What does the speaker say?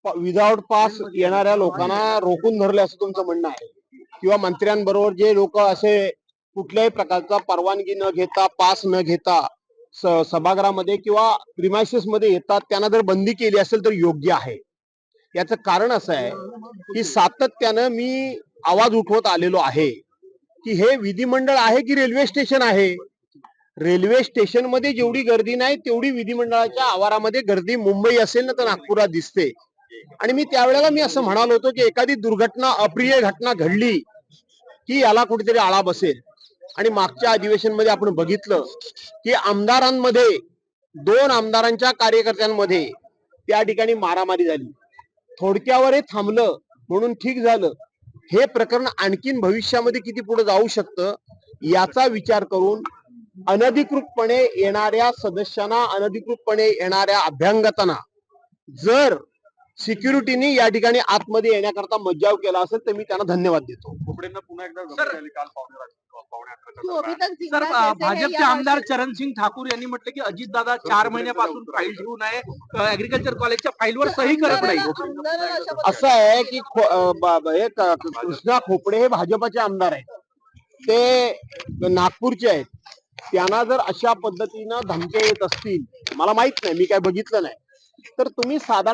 Without pass येणाऱ्या लोकांना रोखून धरले असं तुमचं म्हणणं आहे, किंवा मंत्र्यांबरोबर जे लोक असे कुठल्याही प्रकारचा परवानगी न घेता पास न घेता सभागृहामध्ये किंवा प्रिमायसेस मध्ये येतात त्यांना जर बंदी केली असेल तर योग्य आहे. याचं कारण असं आहे की सातत्यानं मी आवाज उठवत आलेलो आहे की हे विधिमंडळ आहे की रेल्वे स्टेशन आहे. रेल्वे स्टेशन मध्ये जेवढी गर्दी नाही तेवढी विधिमंडळाच्या आवारामध्ये गर्दी मुंबई असेल ना तर नागपुरात दिसते. आणि मी त्यावेळेला मी असं म्हणालो होतो की एखादी दुर्घटना अप्रिय घटना घडली की याला कुठेतरी आळा बसेल. आणि मागच्या अधिवेशन मध्ये आपण बघितलं की आमदारांमध्ये 2 आमदारांच्या कार्यकर्त्यांमध्ये त्या ठिकाणी मारामारी झाली. थोडक्यावर हे थांबलं म्हणून ठीक झालं. हे प्रकरण आणखीन भविष्यामध्ये किती पुढे जाऊ शकतं याचा विचार करून अनधिकृतपणे येणाऱ्या सदस्यांना, अनधिकृतपणे येणाऱ्या अभ्यंगतांना जर सिक्युरिटीने या ठिकाणी आतमध्ये येण्याकरता मज्जाव केला असेल तर मी त्यांना धन्यवाद देतो. पुन्हा एकदा सर, भाजपचे आमदार चरणसिंग ठाकूर यांनी म्हटलं की अजितदादा 4 महिन्यापासून फाईल घेऊन आहे, ऍग्रिकल्चर कॉलेजच्या फाईलवर सही करत नाही. असं आहे की कृष्णा खोपडे हे भाजपचे आमदार आहेत, ते नागपूरचे आहेत. त्यांना जर अशा पद्धतीनं धमक्या येत असतील, मला माहित नाही, मी काय बघितलं नाही, तर तुम्ही साधारण